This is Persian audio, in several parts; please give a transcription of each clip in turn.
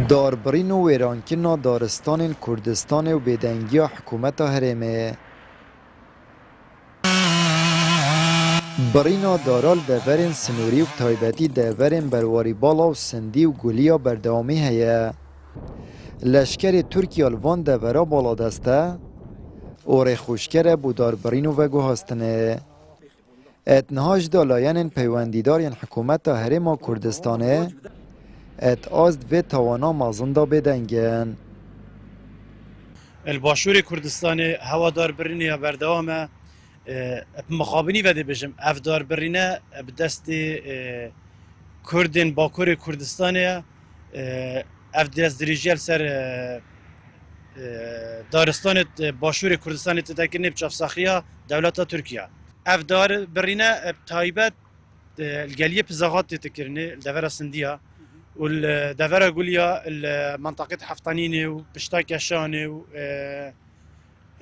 داربرین و ویرانکردنا دارستان کردستان و بدنگی حکومت هرمه برینا دارال دورین سنوری و تایبتی دورین برواری بالا و سندی و گولیا بردوامی هیا لشکر ترکیه الوان دورا بالا دسته اور خوشکر بودار برینو و گوهستنه اتنهاج دالاین پیوندیدارین حکومت هرما کردستانه ات آزد و توانا مازندا بدنگن الباشور کردستان هوادار برینه بردوامه مخابنی وده بجم افدار برینه بدست کردن باکور کردستانه افداز دریجل سر دارستان باشور کردستان تتکرنه بچاف ساخیا دولت ترکیه افدار برینه تایبت الجاليه بزاغات تتكرني الدفرة سندية والدفرة قوليا المنطقة حفطانيني وبشتاكي شاني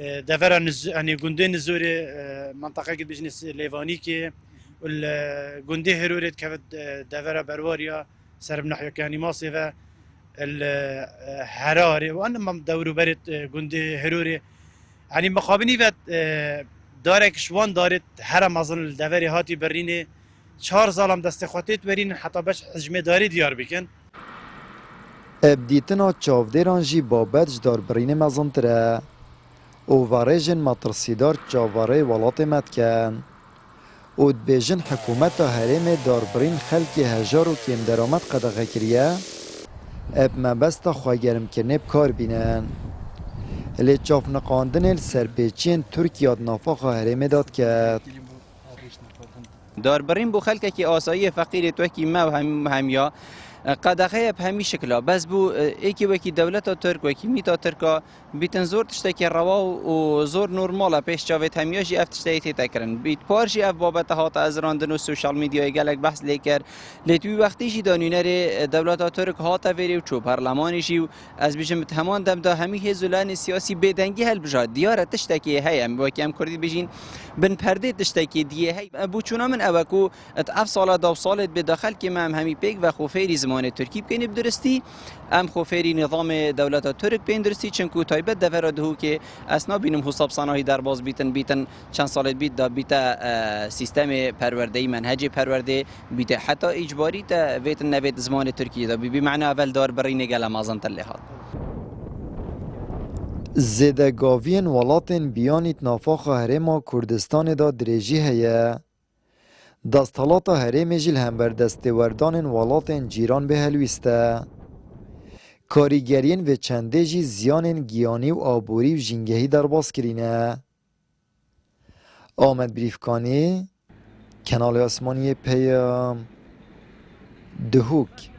دفرة يعني جندين نزوري منطقة قد بيجنس ليفانيكي والجندي هروريت كفت دفرة برواريا سرب نحو كاني ماصفة الحراري وانا ما دورو بريت جندي هروري يعني مقابني فت دارك شوان دارت هرم اظن الدفرة هاتي بريني 4 سالم دست خاطیت برین حتی بش حجم داری دیار بکن ابدیتنا چاودران جی بابتش دار برین مزنتره او وارجن مطرسیدار چاواره ولات مدکن او دبیجن حکومت هرم دار برین خلکی هجار و کم درامت قدغه کریه اب مبست خواهگرم کرنه بکار بینن لی چاف نقاندن السرپیچین ترکیه نافاق هرم داد کرد داربرین بو خلک کی آسایی فقیر توکی ما و همیا قدغه به همی شکلا بس بو ایکی وکی دولت ترک وکی میتا ترکا بیتن زور تشتکی روا و زور نورمالا پیش چاوت همیاجی اف تشتی تکرن بیت پارجی اف بابت هات از راندن و سوشال میدیا گلک بحث لیکر لیتوی وقتی جی دانینر دولت ترک هات وری و چو پارلمانی جی از بیشم تمام دم دا همی هزولان سیاسی بدنگی هل بجاد دیار تشتکی هیم وکی ام کردی بجین بن پرده تشتکی دیه هی ابو چونا من اوکو اف سال دو سالت بداخل که ما همی پیک و خوفیری زمان ترکی بکنی بدرستی ام خوفیری نظام دولت ترک بین درستی چنکو تایبت دفر دهو که اسنا بینم حساب صناعی در باز بیتن چند سالت بیت دا بیت سیستم پرورده منهج پرورده بیت حتی اجباری تا ویت نوید زمان ترکی دا بی معنی اول دار برین گل مازن تلهات زدگاوین ولاتن بیانیت نافاق هرما کردستان دا درجی هیا دستالات هرم جیل هم بر دستوردان ولاتن جیران به هلویسته کاریگرین و چنده جی زیان گیانی و آبوری و جنگهی در باز کرینه آمد بریفکانی کنال آسمانی پیام دهوک